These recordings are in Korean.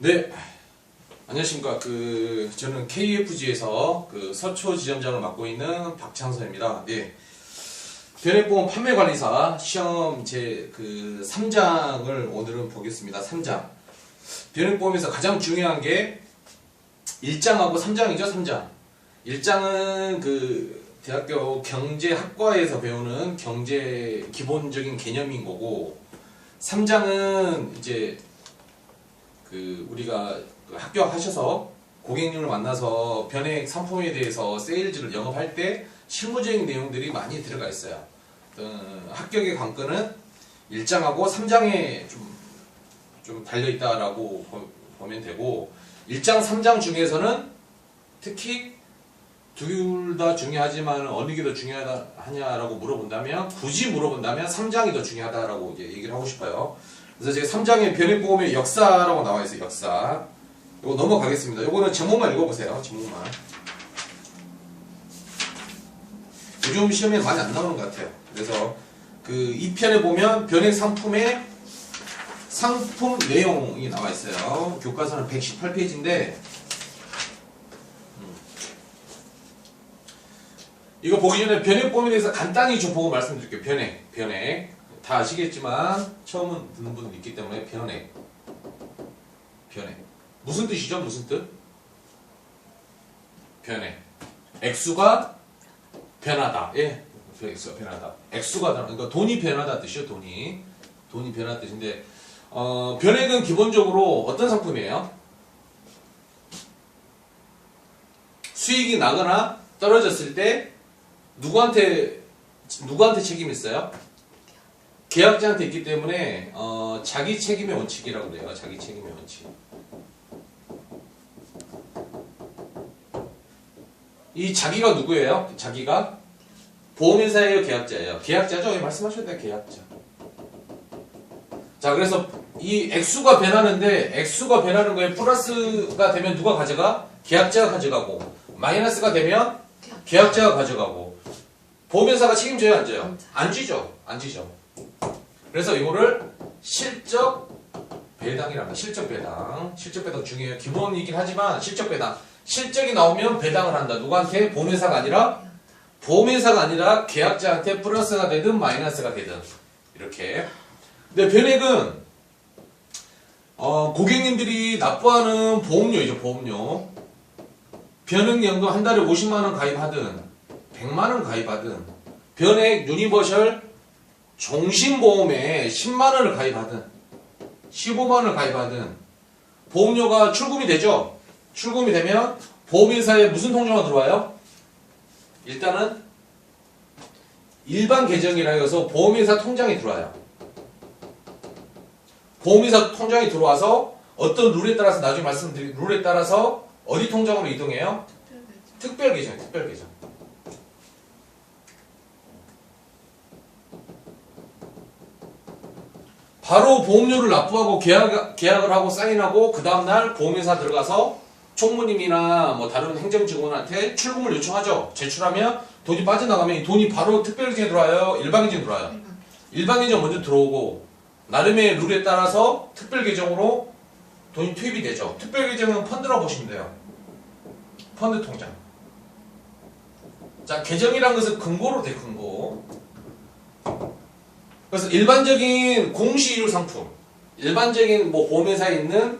네, 안녕하십니까. 저는 KFG에서 서초 지점장을 맡고 있는 박창선입니다. 네. 변액보험 판매관리사 시험 3장을 오늘은 보겠습니다. 3장. 변액보험에서 가장 중요한 게 1장하고 3장이죠, 3장. 1장은 대학교 경제학과에서 배우는 경제 기본적인 개념인 거고, 3장은 이제 우리가 합격하셔서 고객님을 만나서 변액 상품에 대해서 세일즈를 영업할 때 실무적인 내용들이 많이 들어가 있어요. 합격의 관건은 1장하고 3장에 좀 달려있다라고 보면 되고, 1장, 3장 중에서는 특히 둘 다 중요하지만 어느 게 더 중요하냐라고 물어본다면, 굳이 물어본다면 3장이 더 중요하다라고 얘기를 하고 싶어요. 그래서 제가 3장에 변액보험의 역사라고 나와 있어요. 역사. 이거 넘어가겠습니다. 이거는 제목만 읽어보세요. 제목만. 요즘 시험에 많이 안 나오는 것 같아요. 그래서 이 편에 보면 변액 상품의 상품 내용이 나와 있어요. 교과서는 118페이지인데 이거 보기 전에 변액보험에 대해서 간단히 좀 보고 말씀드릴게요. 변액. 다 아시겠지만 처음 듣는 분도 있기 때문에 변액. 무슨 뜻이죠? 무슨 뜻? 변액. 액수가 변하다. 예, 액수가 변하다. 액수가 그러니까 돈이 변하다 뜻이요. 돈이 변하다 뜻인데, 변액은 기본적으로 어떤 상품이에요? 수익이 나거나 떨어졌을 때 누구한테 책임이 있어요? 계약자한테 있기 때문에 자기 책임의 원칙이라고 그래요. 자기 책임의 원칙. 이 자기가 누구예요? 자기가 보험회사예요, 계약자예요? 계약자죠? 예, 말씀하셔도 돼요. 계약자. 자, 그래서 이 액수가 변하는데, 액수가 변하는 거에 플러스가 되면 누가 가져가? 계약자가 가져가고, 마이너스가 되면 계약자가 가져가고, 보험회사가 책임져요, 안 져요? 안 지죠. 그래서 이거를 실적 배당이라고 합니다. 실적 배당 중요해요. 기본이긴 하지만 실적 배당. 실적이 나오면 배당을 한다. 누구한테? 보험회사가 아니라 계약자한테 플러스가 되든 마이너스가 되든 이렇게. 근데 변액은 고객님들이 납부하는 보험료이죠. 보험료. 변액연금 한 달에 50만원 가입하든 100만원 가입하든, 변액 유니버셜 종신보험에 10만원을 가입하든 15만원을 가입하든 보험료가 출금이 되죠. 출금이 되면 보험회사에 무슨 통장으로 들어와요? 일단은 일반 계정이라 해서 보험회사 통장에 들어와요. 보험회사 통장에 들어와서 어떤 룰에 따라서, 나중에 말씀드릴 룰에 따라서 어디 통장으로 이동해요? 특별계정. 바로 보험료를 납부하고 계약을 하고 사인하고 그 다음날 보험회사 들어가서 총무님이나 뭐 다른 행정직원한테 출금을 요청하죠. 제출하면 돈이 빠져나가면 이 돈이 바로 특별계정에 들어와요? 일반계정에 들어와요? 일반계정 먼저 들어오고 나름의 룰에 따라서 특별계정으로 돈이 투입이 되죠. 특별계정은 펀드라고 보시면 돼요. 펀드 통장. 자, 계정이란 것은 근거로 돼, 근거. 그래서 일반적인 공시이율 상품, 일반적인 보험회사에 있는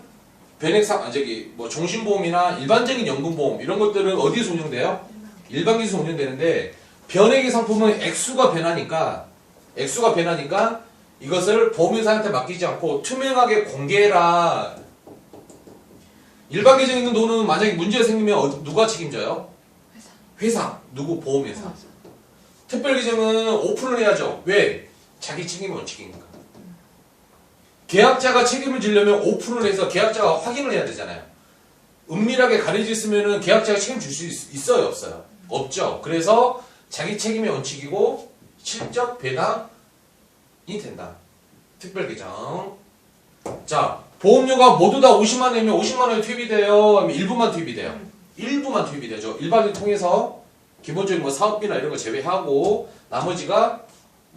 종신보험이나 일반적인 연금보험 이런 것들은 어디에서 운영돼요? 일반계에서 운영되는데, 변액의 상품은 액수가 변하니까 이것을 보험회사한테 맡기지 않고 투명하게 공개해라. 일반계정에 있는 돈은 만약에 문제가 생기면 누가 책임져요? 회사. 누구? 보험회사. 특별계정은 오픈을 해야죠. 왜? 자기 책임의 원칙이니까. 계약자가 책임을 지려면 오픈을 해서 계약자가 확인을 해야 되잖아요. 은밀하게 가려져 있으면 계약자가 책임질 수 있어요? 없어요? 없죠. 그래서 자기 책임의 원칙이고 실적 배당이 된다. 특별계정. 자, 보험료가 모두 다 50만원이면 50만원이 투입이 돼요? 아니면 일부만 투입이 돼요? 일부만 투입이 되죠. 일반을 통해서 기본적인 사업비나 이런 거 제외하고 나머지가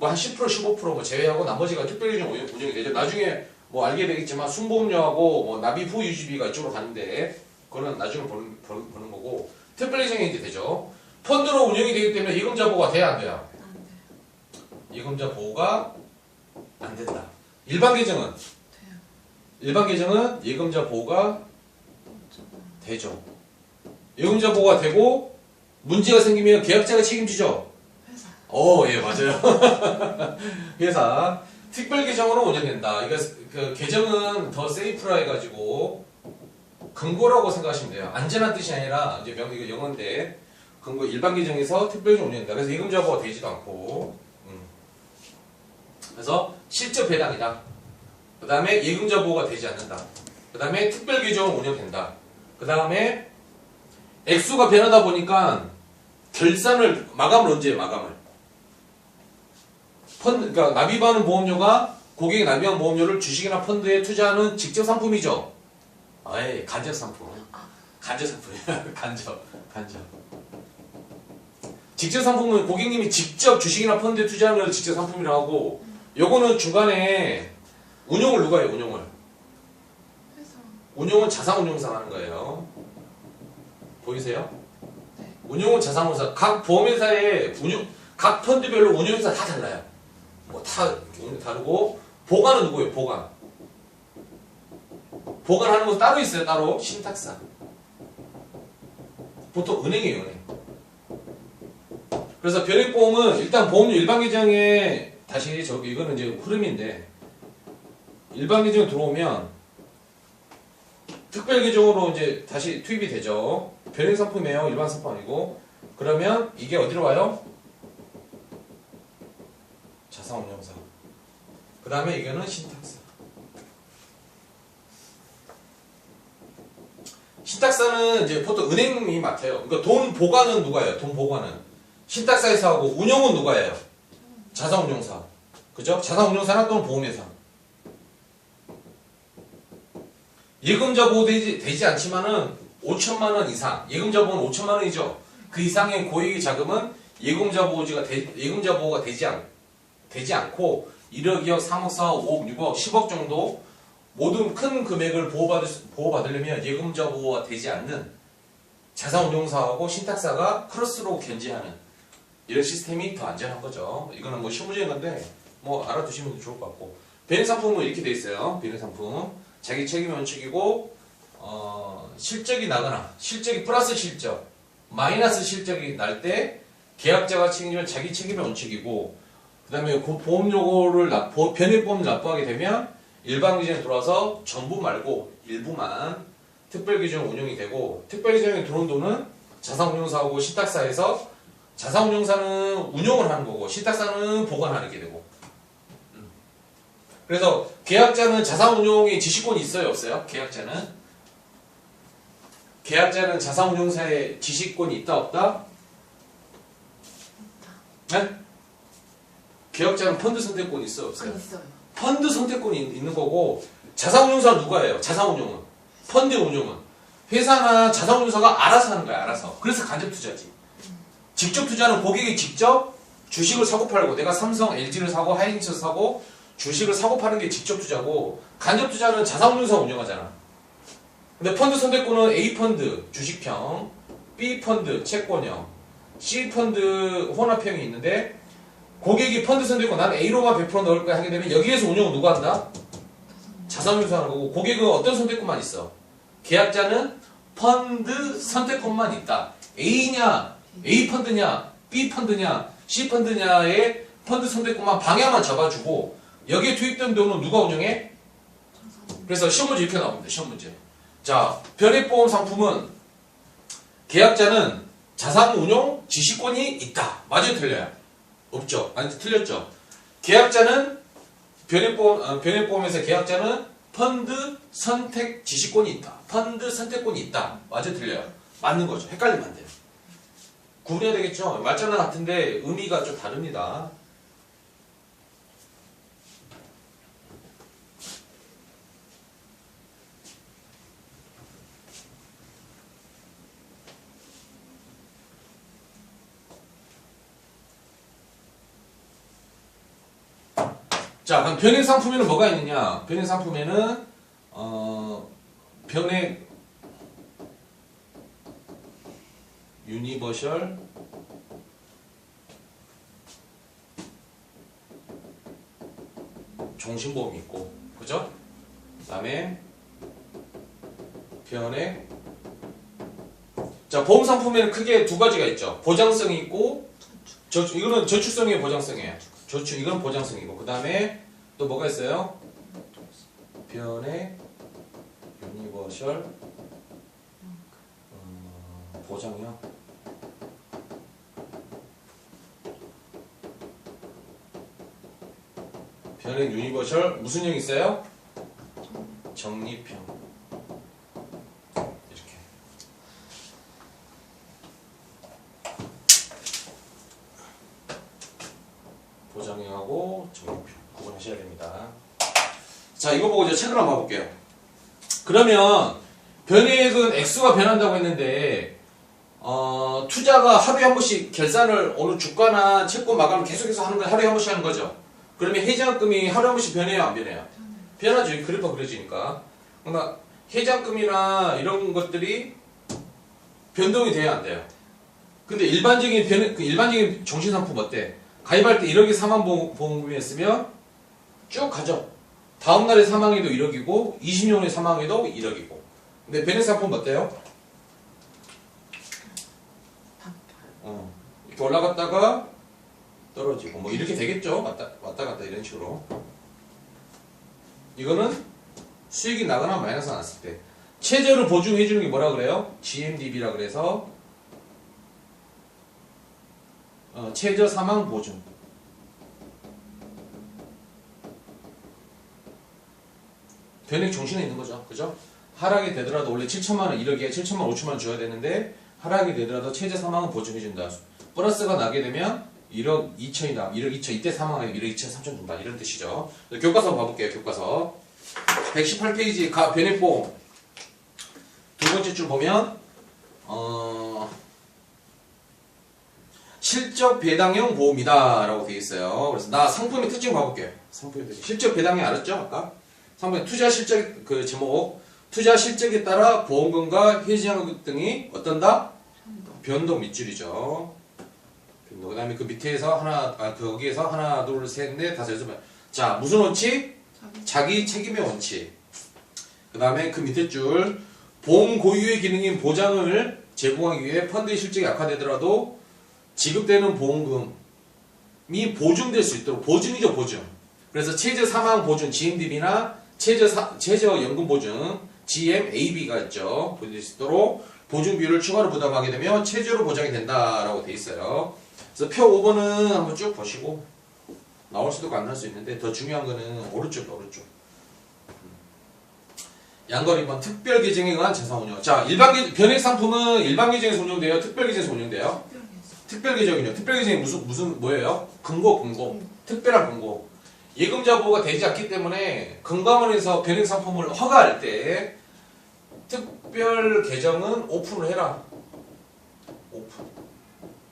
한 10%, 15% 제외하고 나머지가 특별계정 운영이 되죠. 나중에 뭐 알게 되겠지만 순보험료하고 뭐 납입 후 유지비가 이쪽으로 가는데 그거는 나중에 보는 거고 특별계정이 이제 되죠. 펀드로 운영이 되기 때문에 예금자 보호가 돼야 안 돼요? 안 돼요. 예금자 보호가 안 된다. 일반 계정은? 돼요. 일반 계정은 예금자 보호가 어쩌고. 되죠. 예금자 보호가 되고 문제가 생기면 계약자가 책임지죠. 회사. 예, 맞아요. 회사 특별 계정으로 운영된다. 이거 그 계정은 더 세이프라 해가지고 금고라고 생각하시면 돼요. 안전한 뜻이 아니라 이제 이거 영어인데 금고 일반 계정에서 특별 계정 운영된다. 그래서 예금자 보호가 되지도 않고, 그래서 실적 배당이다. 그 다음에 예금자 보호가 되지 않는다. 그 다음에 특별 계정은 운영된다. 그 다음에 액수가 변하다 보니까 결산을 마감을 언제 해요? 마감을. 그러니까 납입하는 보험료가 고객이 납입한 보험료를 주식이나 펀드에 투자하는 직접 상품이죠. 에이, 간접 상품. 간접 상품이야. 간접. 직접 상품은 고객님이 직접 주식이나 펀드에 투자하는 걸 직접 상품이라고 하고, 요거는 중간에 운용을 누가 해요? 운용을. 회사. 운용은 자산운용사 하는 거예요. 보이세요? 네. 운용은 자산운용사. 각 보험회사의 각 펀드별로 운용회사 다 달라요. 뭐 다 다르고, 보관은 누구예요? 보관. 보관하는 건 따로 있어요. 따로 신탁사. 보통 은행이에요. 은행. 그래서 변액보험은 일단 보험료 일반 계정에 다시 이거는 이제 흐름인데, 일반 계정 들어오면 특별 계정으로 이제 다시 투입이 되죠. 변액 상품이에요. 일반 상품 아니고. 그러면 이게 어디로 와요? 자산운용사. 그 다음에 이거는 신탁사. 신탁사는 이제 보통 은행이 맡아요. 그러니까 돈 보관은 누가 해요? 돈 보관은 신탁사에서 하고, 운영은 누가 해요? 자산운용사. 그죠? 자산운용사나 또는 보험회사. 예금자 보호 되지 않지만은 5천만 원 이상, 예금자 보호는 5천만 원이죠. 그 이상의 고액의 자금은 예금자 보호가 되지 않고 1억, 2억, 3억, 4억, 5억, 6억, 10억 정도 모든 큰 금액을 보호받으려면 예금자 보호가 되지 않는 자산운용사하고 신탁사가 크로스로 견지하는 이런 시스템이 더 안전한 거죠. 이거는 뭐 실무적인 건데 뭐 알아두시면 좋을 것 같고, 변액상품은 이렇게 돼 있어요. 변액상품 자기 책임 원칙이고, 실적이 나거나 실적이 플러스 실적, 마이너스 실적이 날 때 계약자가 책임지면 자기 책임의 원칙이고, 그 다음에 그 보험료를 변액보험을 납부하게 되면 일반 규정에 들어와서 전부 말고 일부만 특별 규정 운용이 되고, 특별 규정에 들어온 돈은 자산운용사하고 신탁사에서 자산운용사는 운용을 하는 거고 신탁사는 보관하는 게 되고. 그래서 계약자는 자산운용의 지시권이 있어요? 없어요? 계약자는 자산운용사의 지시권이 있다 없다? 네? 계약자는 펀드 선택권이 있어요? 없어요? 있어요. 펀드 선택권이 있는 거고, 자산운용사는 누가 해요? 자산운용은. 펀드 운용은. 회사나 자산운용사가 알아서 하는 거야, 알아서. 그래서 간접 투자지. 직접 투자는 고객이 직접 주식을 사고 팔고, 내가 삼성, LG를 사고, 하이닉스를 사고, 주식을 사고 파는 게 직접 투자고, 간접 투자는 자산운용사가 운영하잖아. 근데 펀드 선택권은 A펀드, 주식형, B펀드, 채권형, C펀드, 혼합형이 있는데, 고객이 펀드 선택권, 난 A로만 100% 넣을 거야 하게 되면 여기에서 운영은 누가 한다? 자산운용사 하는 거고, 고객은 어떤 선택권만 있어? 계약자는 펀드 선택권만 있다. A냐, A펀드냐, B펀드냐, C펀드냐의 펀드 선택권만 방향만 잡아주고, 여기에 투입된 돈은 누가 운영해? 그래서 시험 문제 이렇게 나옵니다. 시험 문제. 자, 변액보험 상품은 계약자는 자산운용 지시권이 있다. 맞아요, 틀려요? 없죠. 아니, 틀렸죠. 계약자는 변액보험에서 계약자는 펀드 선택 지시권이 있다. 펀드 선택권이 있다. 맞아요, 틀려요? 맞는 거죠. 헷갈리면 안 돼요. 구분해야 되겠죠. 말자는 같은데 의미가 좀 다릅니다. 자, 그럼 변액 상품에는 뭐가 있느냐? 변액 상품에는 변액 유니버셜 종신보험이 있고, 그죠? 그 다음에 변액. 자, 보험 상품에는 크게 두 가지가 있죠. 보장성이 있고, 이거는 저축성의 보장성이에요. 이건 보장성이고, 그 다음에 또 뭐가 있어요? 변액 유니버셜 보장형. 변액 유니버셜 무슨 형 있어요? 적립형. 이렇게. 보장형하고 적립형 구분하셔야 됩니다. 자, 이거 보고 이제 책을 한번 봐볼게요. 그러면 변액은 액수가 변한다고 했는데 투자가 하루에 한 번씩 결산을 어느 주가나 채권 마감을 계속해서 하는 건 하루에 한 번씩 하는 거죠. 그러면 해지한금이 하루에 한 번씩 변해요, 안 변해요? 변하죠. 그래프가 그려지니까. 그러니까 해지한금이나 이런 것들이 변동이 돼야 안 돼요. 근데 일반적인 종신상품 어때? 가입할 때 1억이 사망보험금이었으면 쭉 가죠. 다음날에 사망해도 1억이고 20년에 사망해도 1억이고. 근데 변액 상품 어때요? 이렇게 올라갔다가 떨어지고 뭐 이렇게 되겠죠. 왔다 갔다 이런 식으로. 이거는 수익이 나거나 마이너스 났을 때 최저를 보증해 주는 게 뭐라 그래요? GMDB라 그래서 최저 사망 보증. 변액 종신에 있는 거죠. 그죠? 하락이 되더라도 원래 7천만 원 1억이야. 7천만 5천만 원 줘야 되는데 하락이 되더라도 최저 사망은 보증해 준다. 플러스가 나게 되면 1억 2천이다. 1억 2천. 이때 사망하면 1억 2천 3천 준다. 이런 뜻이죠. 교과서 한번 봐볼게요. 교과서. 118페이지 변액보험. 두 번째 줄 보면, 실적 배당형 보험이다. 라고 되어 있어요. 그래서 나 상품의 특징 봐볼게요. 상품의 특징. 실적 배당형 알았죠? 아까? 상품의 투자 실적, 그 제목. 투자 실적에 따라 보험금과 해지한금 등이 어떤다? 변동 밑줄이죠. 그 다음에 그 밑에서 거기에서 하나, 둘, 셋, 넷, 다섯, 여섯. 자, 무슨 원칙? 자기 책임의 원칙. 그 다음에 그 밑에 줄, 보험 고유의 기능인 보장을 제공하기 위해 펀드의 실적이 악화되더라도 지급되는 보험금이 보증될 수 있도록, 보증이죠, 보증. 그래서 최저 사망 보증, GMDB나 최저 연금 보증, GMAB가 있죠. 보증될 수 있도록 보증 비율을 추가로 부담하게 되면 최저로 보장이 된다라고 돼 있어요. 그래서 표 5번은 한번 쭉 보시고 나올 수도 있고 안 나올 수 있는데 더 중요한 거는 오른쪽. 양거리 2번 특별 계정에 의한 자산운용. 자, 변액 상품은 일반 계정에서 운용돼요? 특별 계정에서 운용돼요? 특별 계정이요. 특별 계정이 무슨 뭐예요? 근고. 특별한 근고. 예금자 보호가 되지 않기 때문에 금감원에서 변액 상품을 허가할 때 특별 계정은 오픈을 해라. 오픈.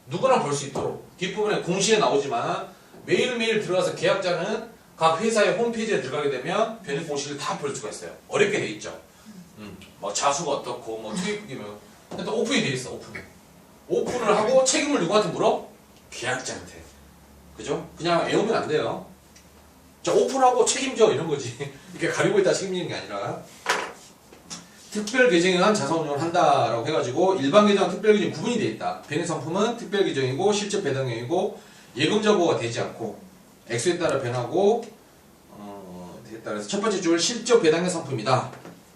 누구나 볼 수 있도록. 뒷부분에 공시에 나오지만 매일매일 들어가서 계약자는 각 회사의 홈페이지에 들어가게 되면 변액 공시를 다 볼 수가 있어요. 어렵게 돼 있죠. 뭐 자수가 어떻고 뭐 투입기면 일단 오픈이 돼 있어. 오픈을 하고 책임을 누구한테 물어? 계약자한테. 그죠? 그냥 외우면 안 돼요. 자, 오픈하고 책임져 이런 거지. 이렇게 가리고 있다 책임지는 게 아니라. 특별 계정에 의한 자산운용을 한다라고 해가지고 일반 계정과 특별 계정 구분이 되어 있다. 변액 상품은 특별 계정이고 실적 배당형이고 예금자 보호가 되지 않고 액수에 따라 변하고 그래서 첫 번째 줄 실적 배당형 상품이다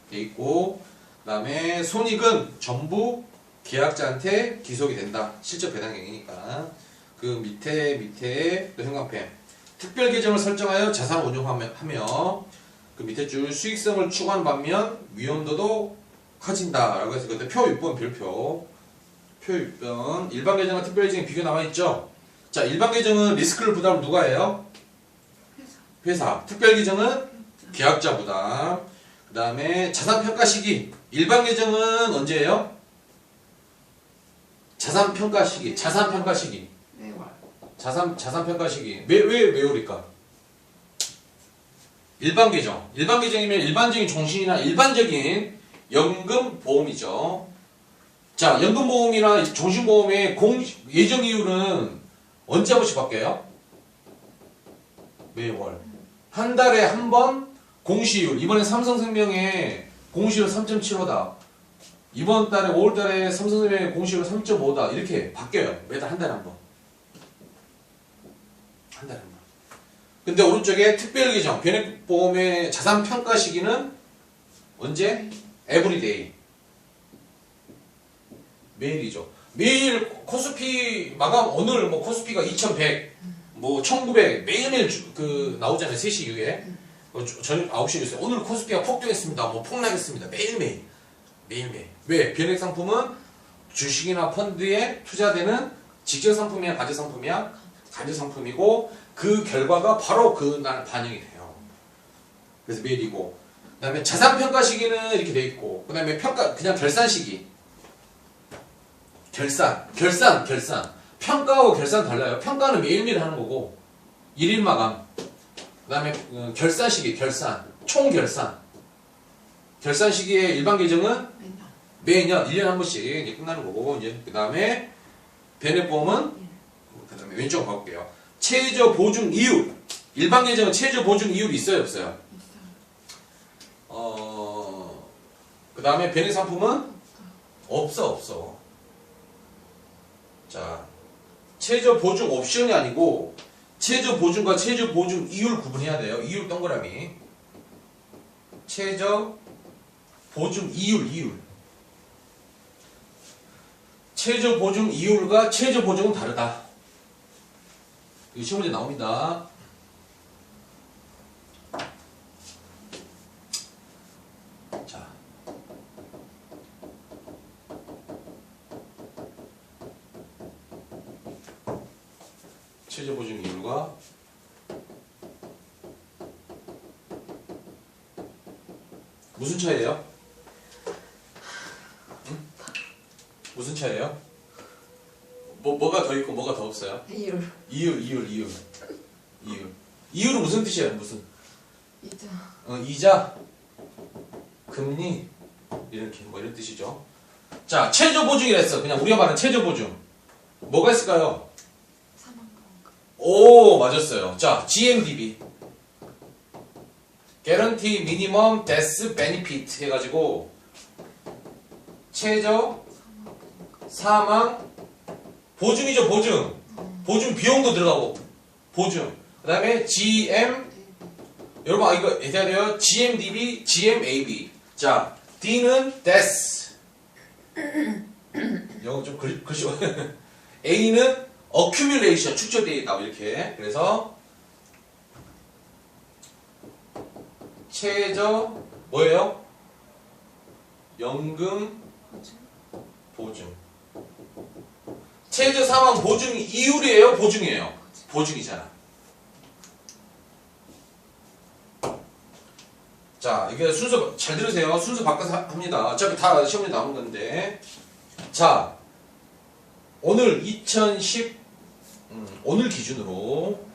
돼 있고, 그 다음에 손익은 전부 계약자한테 기속이 된다. 실적 배당형이니까. 그 밑에 또 형광펜 특별 계정을 설정하여 자산을 운용하며 그 밑에 줄 수익성을 추구하는 반면 위험도도 커진다 라고 해서 그때 표 6번 별표. 표 6번 일반 계정과 특별 계정의 비교 나와있죠. 자, 일반 계정은 리스크를 부담을 누가 해요? 회사. 특별 계정은 계약자 부담. 그 다음에 자산평가 시기. 일반 계정은 언제예요? 자산평가 시기. 매월. 자산평가 시기. 왜 매월일까? 일반 계정. 일반 계정이면 일반적인 종신이나 일반적인 연금보험이죠. 자, 연금보험이나 종신보험의 예정 이율은 언제 한 번씩 바뀌어요? 매월. 한 달에 한 번 공시율. 이번에 삼성생명의 공시율 3.75다. 이번 달에 5월 달에 삼성생명의 공시율 3.5다. 이렇게 바뀌어요. 매달 한 달에 한 번. 한 달에 한 번. 근데 오른쪽에 특별계정, 변액보험의 자산평가 시기는 언제? 에브리데이. 매일이죠. 매일 코스피 마감 오늘 뭐 코스피가 2100, 뭐 1900 매일매일 나오잖아요. 3시 이후에. 저녁 9시 뉴스 오늘 코스피가 폭등했습니다. 뭐 폭락했습니다. 매일매일. 매일매일. 왜? 변액 상품은 주식이나 펀드에 투자되는 직전 상품이야, 가전 상품이야? 가전 상품이고 그 결과가 바로 그날 반영이 돼요. 그래서 매일이고. 그다음에 자산 평가 시기는 이렇게 돼 있고. 그다음에 그냥 결산 시기. 결산. 평가하고 결산 달라요. 평가는 매일매일 하는 거고, 일일 마감. 그 다음에 결산 시기, 총 결산. 결산 시기의 일반 계정은 매년 1년에 한 번씩 이제 끝나는 거고, 이제 그 다음에 변액보험은, 그 다음에 왼쪽 가볼게요. 최저 보증 이율. 일반 계정은 최저 보증 이율이 있어요, 없어요? 그 다음에 변액 상품은 없어. 자, 최저 보증 옵션이 아니고 최저 보증과 최저 보증 이율 구분해야 돼요. 이율 동그라미. 최저 보증 이율. 최저 보증 이율과 최저 보증은 다르다. 이거 시험 문제 나옵니다. 자. 최저 보증 이율과 무슨 차이예요? 응? 무슨 차이예요? 뭐가 더 있고 뭐가 더 없어요? 이율. 이율. 이율은 무슨 뜻이에요? 무슨? 이자. 이자, 금리 이렇게 뭐 이런 뜻이죠. 자, 최저 보증이라 했어. 그냥 우리가 말하는 최저 보증. 뭐가 있을까요? 사망보험금. 오, 맞았어요. 자, GMDB. Guarantee Minimum Death Benefit 해가지고 최저 사망 보증이죠, 보증. 보증 비용도 들어가고 보증. 그 다음에 GM 여러분 이거 해야 돼요. GMDB, GMAB. 자, D는 Death. 영어 좀 글씨 A는 Accumulation 축적되다 이렇게. 그래서 최저 뭐예요? 연금 보증. 최저 사망 보증 이율이에요? 보증이에요? 보증이잖아. 자, 이게 순서 잘 들으세요. 순서 바꿔서 합니다. 어차피 다 시험에 나오는 건데. 자, 오늘 오늘 기준으로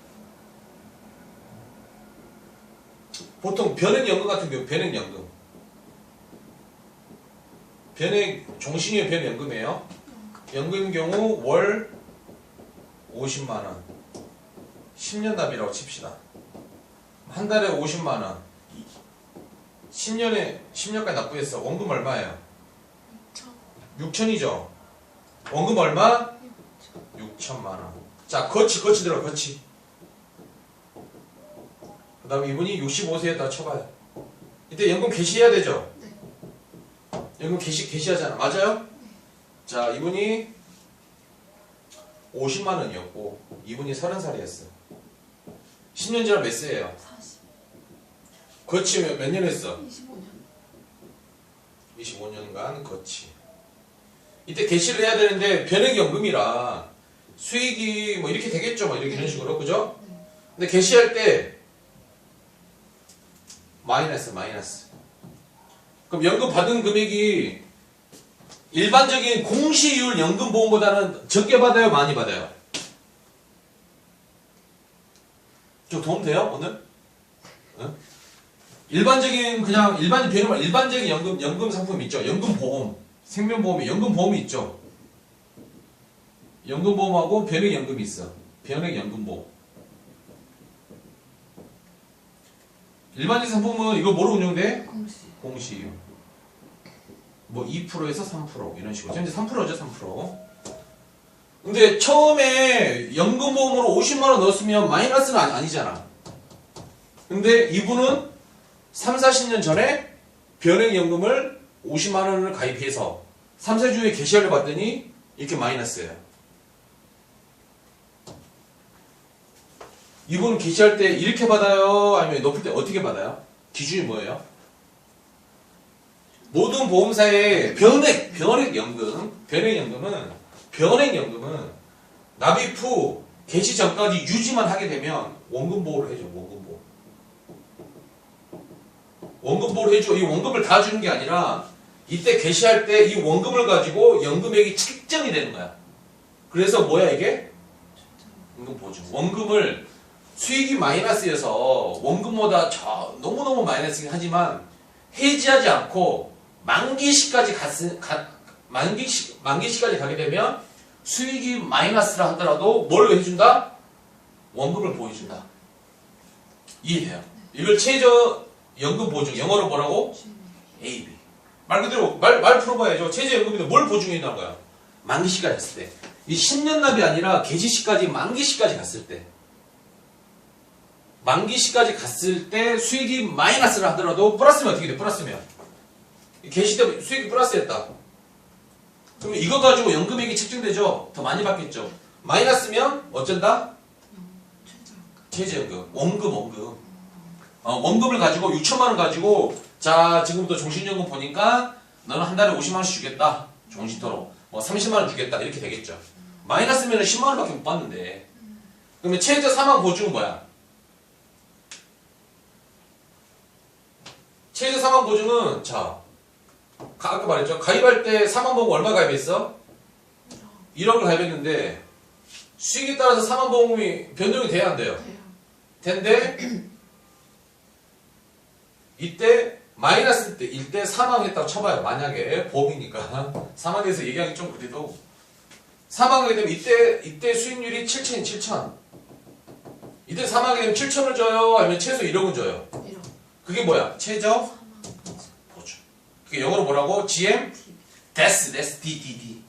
보통 변액연금 같은 경우 변액연금 종신이의 변액연금이에요. 연금 경우 월 50만원 10년 납이라고 칩시다. 한 달에 50만원 10년까지 납부했어. 원금 얼마예요? 6천이죠. 원금 얼마? 6천만원. 자, 거치 들어, 거치. 그 다음에 이분이 65세에다 쳐봐요. 이때 연금 개시해야 되죠? 네. 연금 개시하잖아. 맞아요? 자, 이분이 50만원이었고, 이분이 30살이었어. 10년 지나 몇 세예요? 40. 거치 몇 년 했어? 25년. 25년간 거치. 이때 개시를 해야 되는데 변액연금이라 수익이 뭐 이렇게 되겠죠, 뭐 이렇게 이런 식으로, 그죠? 근데 개시할 때 마이너스. 그럼 연금 받은 금액이 일반적인 공시율 연금보험보다는 적게 받아요, 많이 받아요? 좀 도움 돼요, 오늘? 응? 일반적인 그냥 일반적인 연금 상품 있죠. 연금보험, 생명보험에 연금보험이 있죠. 연금보험하고 변액연금이 있어. 변액연금보험. 일반적인 상품은 이거 뭐로 운영돼? 공시. 공시이율. 뭐 2%에서 3% 이런 식으로. 현재 3%죠, 3%. 근데 처음에 연금보험으로 50만 원 넣었으면 마이너스는 아니잖아. 근데 이분은 3, 40년 전에 변액연금을 50만 원을 가입해서 3, 4주 후에 개시하려 봤더니 이렇게 마이너스예요. 이분은 개시할 때 이렇게 받아요? 아니면 높을 때 어떻게 받아요? 기준이 뭐예요? 모든 보험사의 변액연금은 납입 후 개시 전까지 유지만 하게 되면 원금보호를 해줘. 원금보호를 해줘. 이 원금을 다 주는 게 아니라 이때 개시할 때 이 원금을 가지고 연금액이 책정이 되는 거야. 그래서 뭐야 이게? 원금보증. 원금을 수익이 마이너스여서 원금보다 너무너무 마이너스긴 하지만 해지하지 않고 만기시까지 가게 되면 수익이 마이너스라 하더라도 뭘 해준다? 원금을 보여준다. 이해돼요? 이걸 최저 연금 보증, 영어로 뭐라고? AB. 말 그대로 말 풀어봐야죠. 최저 연금인데 뭘 보증해준다는 거야? 만기시까지 갔을 때. 이 10년 납이 아니라 개시시까지 만기시까지 갔을 때. 만기시까지 갔을 때 수익이 마이너스라 하더라도 플러스면 어떻게 돼? 플러스면 개시 때 수익이 플러스였다. 그럼 이거 가지고 연금액이 책정되죠? 더 많이 받겠죠? 마이너스면 어쩐다? 최저연금. 원금. 원금을 가지고 6천만 원 가지고 자 지금부터 종신연금 보니까 너는 한 달에 50만 원씩 주겠다. 종신토록. 뭐 30만 원 주겠다. 이렇게 되겠죠. 마이너스면 10만 원밖에 못 받는데. 그러면 최저 사망 보증은 뭐야? 최저 사망 보증은 자 아까 말했죠. 가입할 때 사망보험 얼마 가입했어? 1억을 가입했는데 수익에 따라서 사망보험이 변동이 돼야 안 돼요? 된대 이때 마이너스 때일 때 사망했다고 쳐봐요. 만약에 보험이니까 사망해서 얘기하기 좀 그래도 사망하게 되면 이때 수익률이 7천 이때 사망하게 되면 7천을 줘요? 아니면 최소 1억은 줘요? 1억. 그게 뭐야? 최저 보증. 그게 영어로 뭐라고? GM? DES, DDD.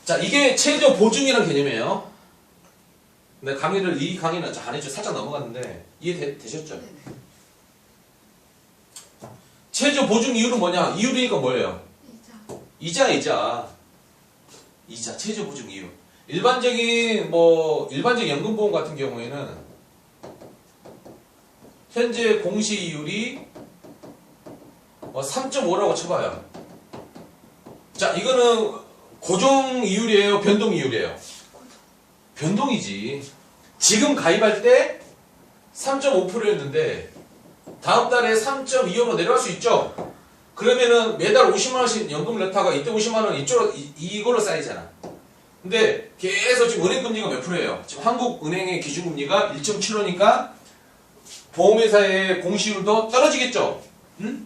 자, 이게 최저 보증이라는 개념이에요. 근데 이 강의는 안 했죠. 살짝 넘어갔는데 이해되셨죠? 네네. 최저 보증 이유는 뭐냐? 이유니까 뭐예요? 이자. 최저 보증 이유. 일반적인 연금보험 같은 경우에는 현재 공시이율이 3.5라고 쳐봐요. 자, 이거는 고정 이율이에요? 변동 이율이에요? 변동이지. 지금 가입할 때 3.5%였는데 다음 달에 3.25로 내려갈 수 있죠? 그러면은 매달 50만원씩 연금을 넣다가 이때 50만원 이걸로 쌓이잖아. 근데 계속 지금 은행금리가 몇 프로예요? 지금 한국은행의 기준금리가 1.75니까 보험회사의 공시율도 떨어지겠죠? 응?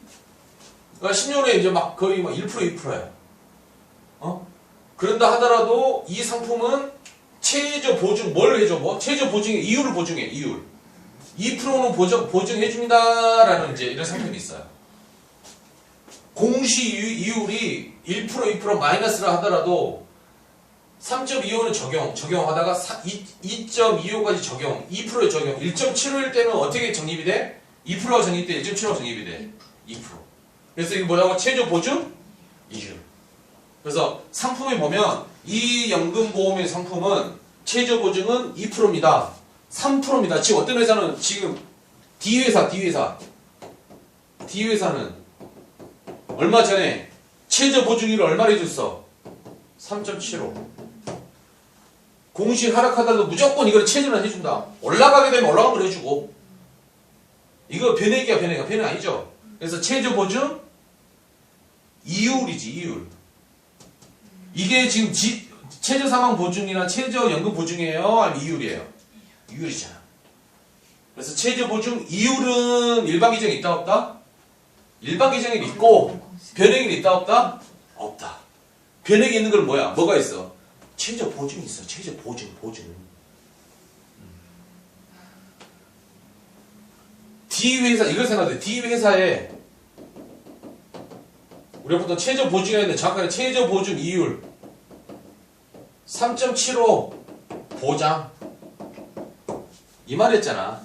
그러니까 10년 후에 이제 막 거의 1%, 2%예요. 그런다 하더라도 이 상품은 최저 보증, 뭘 해줘? 최저 보증의 이율을 보증해, 이율. 2%는 보증해준다라는 이제 이런 상품이 있어요. 공시 이율이 1%, 2% 마이너스라 하더라도 3.25는 적용하다가 2.25까지 적용, 2%에 적용, 1.75일 때는 어떻게 적립이 돼? 2%가 적립돼, 1.75가 적립이 돼. 2%. 그래서 이게 뭐라고? 최저 보증? 이율. 그래서 상품에 보면 이 연금보험의 상품은 최저 보증은 2%입니다. 3%입니다. 지금 어떤 회사는 지금 D회사는 얼마 전에 최저 보증률을 얼마나 해줬어? 3.75. 공시 하락하더라도 무조건 이걸 최저는 해준다. 올라가게 되면 올라간 걸 해주고. 이거 변액이야, 변액 아니죠? 그래서 최저 보증 이율이지, 이율. 이게 지금 최저 사망 보증이나 최저 연금 보증이에요? 아니면 이율이에요? 이율이잖아. 그래서 최저 보증 이율은 일반 계정에 있다 없다? 일반 계정에 있고 변액이 있다 없다? 없다. 변액이 있는 걸 뭐야? 뭐가 있어? 최저 보증이 있어. 최저 보증. D 회사 이걸 생각해. D 회사에 우리가 보통 최저 보증에 있는 정확하게 최저 보증 이율 3.75 보장 이 말했잖아.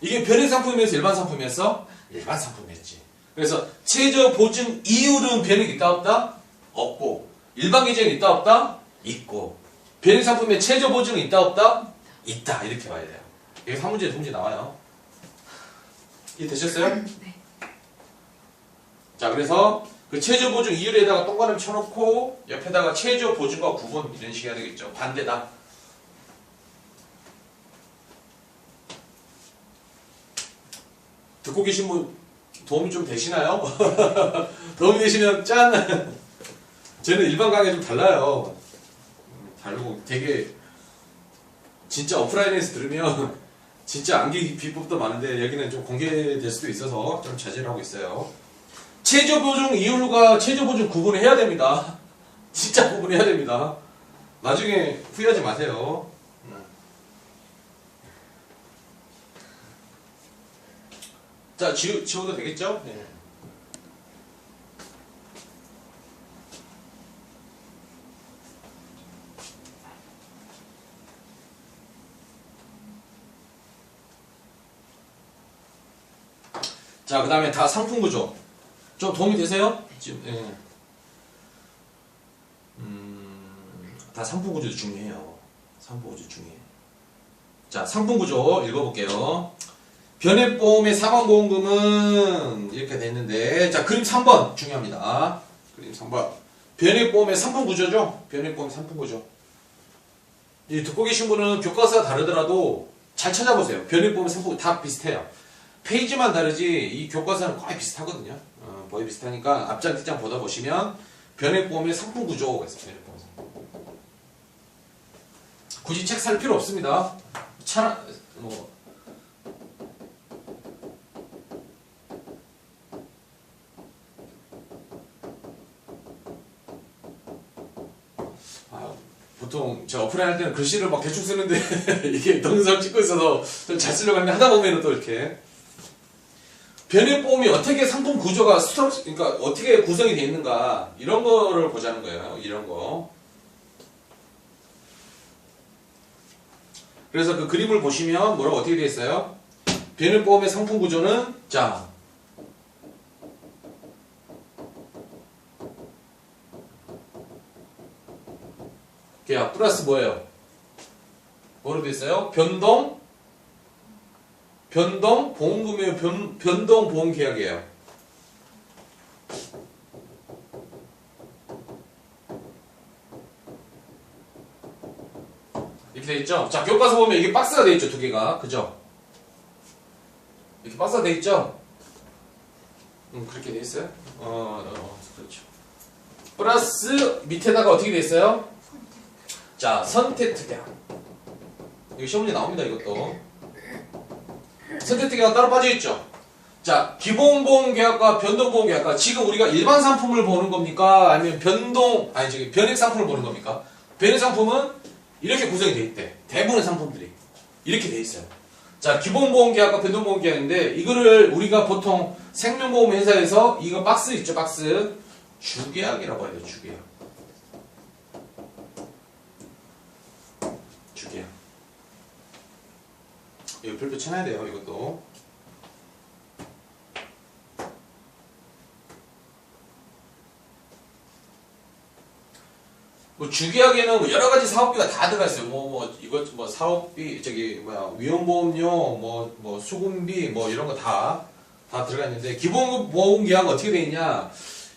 이게 변액 상품이면서 일반 상품이었어? 일반 상품이었지. 그래서 최저 보증 이율은 변액이 있다 없다? 없고 일반 계정이 있다 없다? 있고 변액 상품에 최저 보증은 있다 없다? 있다. 이렇게 봐야 돼요. 이게 3문제 2문제 나와요. 이해 되셨어요? 네. 자, 그래서 그 최저 보증 이율에다가 동그라미 쳐놓고 옆에다가 최저 보증과 구분 이런 식이 해야 되겠죠. 반대다. 듣고 계신 분 도움이 좀 되시나요? 도움이 되시면 짠! 쟤는 일반 강의 좀 달라요. 다르고 되게 진짜 오프라인에서 들으면 진짜 암기 비법도 많은데 여기는 좀 공개될 수도 있어서 좀 자제를 하고 있어요. 최저 보증 이율과 최저 보증 구분을 해야 됩니다. 진짜 구분해야 됩니다. 나중에 후회하지 마세요. 자, 지워도 되겠죠? 네. 자, 그 다음에 다 상품 구조. 좀 도움이 되세요? 지금, 예. 다 상품 구조도 중요해요. 상품 구조 중요해요. 자, 상품 구조 읽어볼게요. 변액보험의 사망보험금은 이렇게 됐는데, 자, 그림 3번 중요합니다. 그림 3번. 변액보험의 상품 구조죠? 변액보험 상품 구조. 이 듣고 계신 분은 교과서가 다르더라도 잘 찾아보세요. 변액보험의 상품 다 비슷해요. 페이지만 다르지 이 교과서는 거의 비슷하거든요. 거의 비슷하니까 앞장 뒷장 보다 보시면 변액보험의 상품 구조가 있어요. 변액보험 상품. 굳이 책 살 필요 없습니다. 보통 제가 오프라인 할 때는 글씨를 막 대충 쓰는데 이게 동영상 찍고 있어서 좀 잘 쓰려고 하는데 하다 보면은 또 이렇게 변액보험이 어떻게 상품 구조가 그러니까 어떻게 구성이 되어 있는가 이런 거를 보자는 거예요. 이런 거. 그래서 그 그림을 보시면 뭐라고 어떻게 되어 있어요? 변액보험의 상품 구조는 자 계약 플러스 뭐예요? 뭐로 되어 있어요? 변동 보험금이에요. 변동 보험 계약이에요. 이렇게 되어 있죠? 자, 교과서 보면 이게 박스가 되어 있죠, 두 개가. 그죠? 이렇게 박스가 되어 있죠? 그렇게 되어 있어요? 그렇죠. 플러스 밑에다가 어떻게 되어 있어요? 자, 선택특약. 이거 시험 문제 나옵니다, 이것도. 선택특약가 따로 빠져있죠? 자, 기본보험계약과 변동보험계약과 지금 우리가 일반 상품을 보는 겁니까? 아니면 변액 상품을 보는 겁니까? 변액 상품은 이렇게 구성이 되어 있대. 대부분의 상품들이. 이렇게 되어 있어요. 자, 기본보험계약과 변동보험계약인데 이거를 우리가 보통 생명보험 회사에서 이거 박스 있죠, 박스. 주계약이라고 해야 돼요, 주계약. 주계약. 이거 별표 쳐놔야 돼요, 이것도. 뭐 주계약에는 뭐 여러 가지 사업비가 다 들어가 있어요. 이것 사업비, 위험보험료, 수금비, 이런 거 다 들어가 있는데, 기본보험계약은 어떻게 되어 있냐?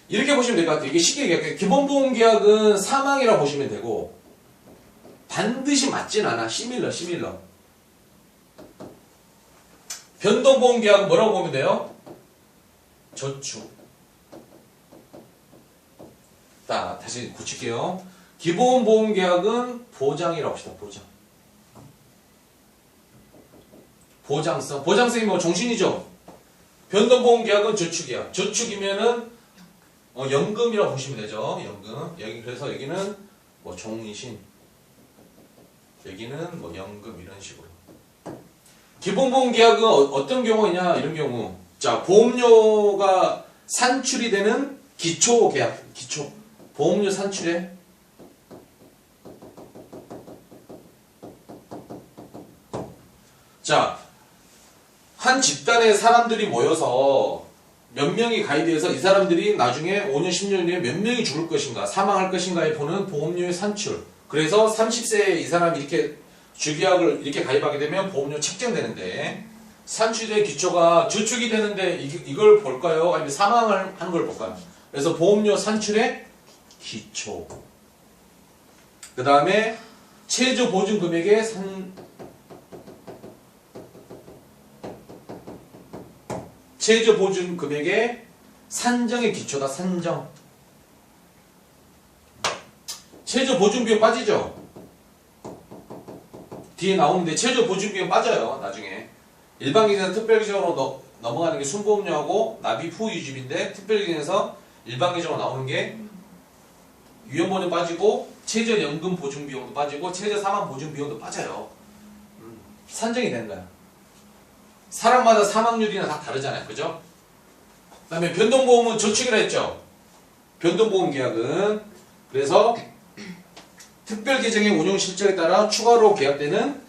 이렇게 보시면 될 것 같아요. 이게 쉽게 얘기할게요. 기본보험계약은 사망이라고 보시면 되고, 반드시 맞진 않아. 시밀러. 변동보험계약은 뭐라고 보면 돼요? 저축. 다시 고칠게요. 기본보험계약은 보장이라고 합시다. 보장. 보장성. 보장성이 뭐 종신이죠. 변동보험계약은 저축이야. 저축이면은 연금이라고 보시면 되죠. 연금. 여기 그래서 여기는 뭐 종신, 여기는 뭐 연금 이런 식으로. 기본보험계약은 어떤 경우이냐 이런 경우. 자, 보험료가 산출이 되는 기초계약, 기초. 보험료 산출에 자, 한 집단의 사람들이 모여서 몇 명이 가입해서 이 사람들이 나중에 5년, 10년 뒤에 몇 명이 죽을 것인가, 사망할 것인가에 보는 보험료의 산출. 그래서 30세에 이 사람이 이렇게 주계약을 이렇게 가입하게 되면 보험료 책정되는데, 산출된 기초가 저축이 되는데 이걸 볼까요? 아니면 사망을 하는 걸 볼까요? 그래서 보험료 산출의 기초. 그 다음에 최저 보증 금액의 최저 보증 금액의 산정의 기초다. 산정. 최저 보증 비용 빠지죠? 뒤에 나오는데 최저 보증 비용 빠져요. 나중에. 일반기준에서 특별기준으로 넘어가는 게 순보험료하고 납입 후 유지비인데, 특별기준에서 일반기준으로 나오는 게 위험보험 빠지고 최저 연금 보증 비용도 빠지고 최저 사망 보증 비용도 빠져요. 산정이 되는 거야. 사람마다 사망률이나 다 다르잖아요. 그죠? 그 다음에 변동보험은 저축이라 했죠. 변동보험 계약은 그래서 특별계정의 운용 실적에 따라 추가로 계약되는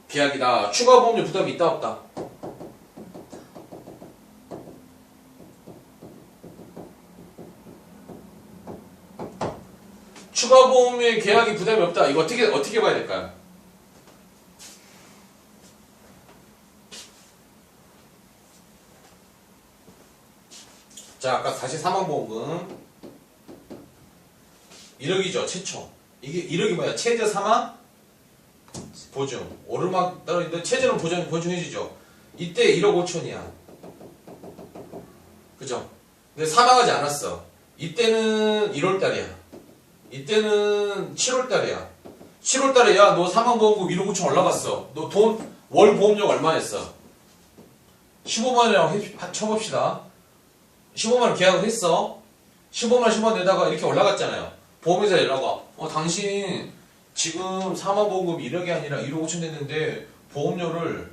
계약이다. 추가 보험료 부담이 있다 없다? 추가 보험의 계약이 부담이 없다. 이거 어떻게 봐야 될까요? 자, 아까 다시 사망보험금 1억이죠. 최초. 이게 1억이 뭐야? 최저 사망 보증. 오르막 따로 있는데 최저는 보증해주죠. 이때 1억 5천이야. 그죠? 근데 사망하지 않았어. 이때는 1월달이야. 이때는 7월달이야. 7월달에 야, 너 사망보험금 1억 5천 올라갔어. 너 월 보험료가 얼마 했어? 15만원이라고 쳐봅시다. 15만원 계약을 했어. 15만 내다가 이렇게 올라갔잖아요. 보험회사 연락 와. 당신 지금 사망보험금 1억이 아니라 1억 5천 냈는데 보험료를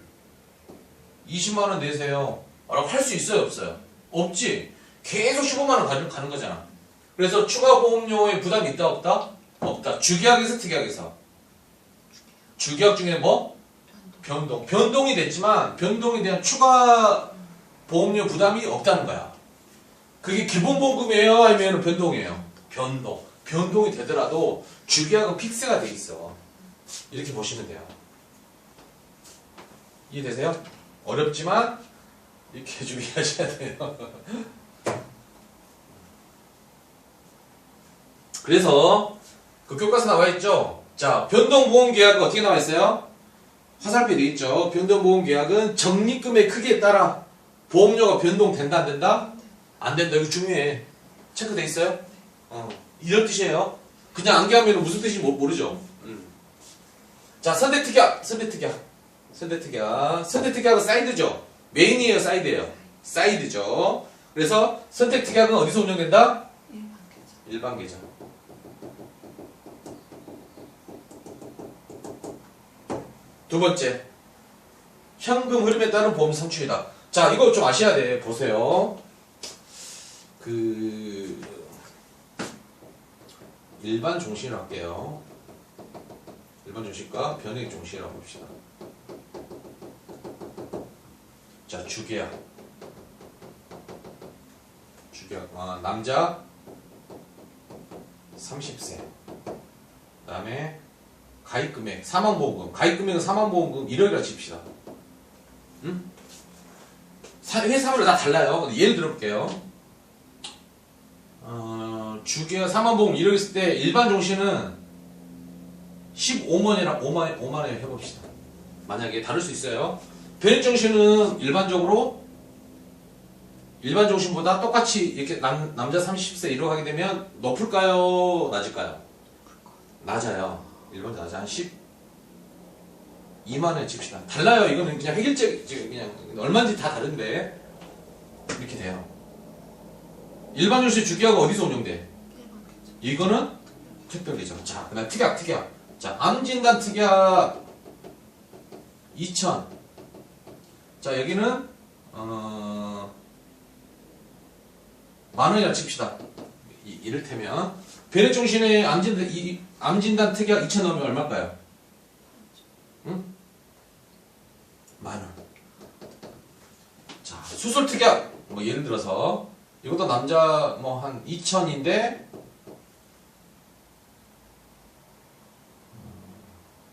20만원 내세요. 라고 할 수 있어요? 없어요? 없지. 계속 15만원 가는 거잖아. 그래서 추가 보험료에 부담이 있다 없다? 없다. 주계약에서 특약에서. 주계약 중에 뭐? 변동. 변동이 됐지만 변동에 대한 추가 보험료 부담이 없다는 거야. 그게 기본보험금이에요? 아니면 변동이에요? 변동. 변동이 되더라도 주계약은 픽스가 돼 있어. 이렇게 보시면 돼요. 이해되세요? 어렵지만 이렇게 준비하셔야 돼요. 그래서 그 교과서 나와 있죠? 자, 변동보험계약은 어떻게 나와 있어요? 화살표 돼 있죠? 변동보험계약은 적립금의 크기에 따라 보험료가 변동된다 안 된다? 안 된다. 이거 중요해. 체크돼 있어요? 이런 뜻이에요. 그냥 암기하면 무슨 뜻인지 모르죠. 자, 선택특약. 선택특약은 사이드죠. 메인이에요, 사이드예요? 사이드죠. 그래서 선택특약은 어디서 운영된다? 일반 계정. 두 번째, 현금 흐름에 따른 보험 산출이다. 자, 이거 좀 아셔야 돼. 보세요. 일반 종신을 할게요. 일반 종신과 변액 종신이라고 봅시다. 자, 주계약. 남자 30세. 그 다음에 가입금액, 사망보험금. 가입금액은 사망보험금 1억이라 칩시다. 응? 회사마다 다 달라요. 예를 들어볼게요. 주계약 사망보험 1억 있을 때 일반 종신은 15만이랑 5만에 해봅시다. 만약에 다를 수 있어요. 변액 종신은 일반 종신보다 똑같이 이렇게 남자 30세 1억 하게 되면 높을까요? 낮을까요? 낮아요. 일반 낮아. 한 10. 2만 원 칩시다. 달라요. 이거는 그냥 획일적, 그냥 얼마인지 다 다른데 이렇게 돼요. 일반 유시 주기하고 어디서 운영돼? 일반계좌. 이거는 특별계좌. 자, 그다음 특약. 자, 암진단 특약 2천. 자, 여기는 만 원이라 칩시다. 이를테면 변액정신의 암진단 특약 2천 넣으면 얼마일까요? 응? 만 원. 자, 수술 특약 뭐 예를 들어서 이것도 남자 뭐 한 2천인데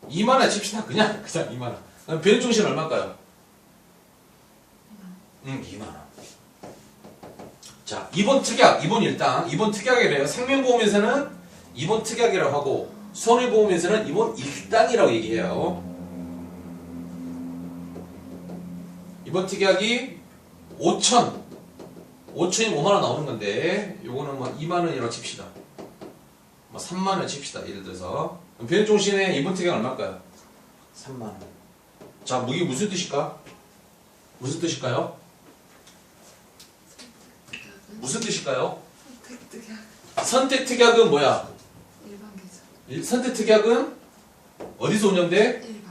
2만 원 칩시다. 그냥 2만 원. 그럼 변액정신 얼마일까요? 2만 원. 자, 입원 특약, 입원 일당, 입원 특약이래요. 생명보험에서는 입원 특약이라고 하고 손해보험에서는 입원 일당이라고 얘기해요. 입원 특약이 5천이 5만 원 나오는 건데 요거는 뭐 2만 원이라고 칩시다. 뭐 3만 원 칩시다. 예를 들어서 변종신의 입원 특약 얼마일까요? 3만 원. 자, 이게 무슨 뜻일까? 무슨 뜻일까요? 무슨 뜻일까요? 선택특약. 선택 특약은 뭐야? 일반계좌. 선택 특약은 어디서 운영돼? 일반계좌.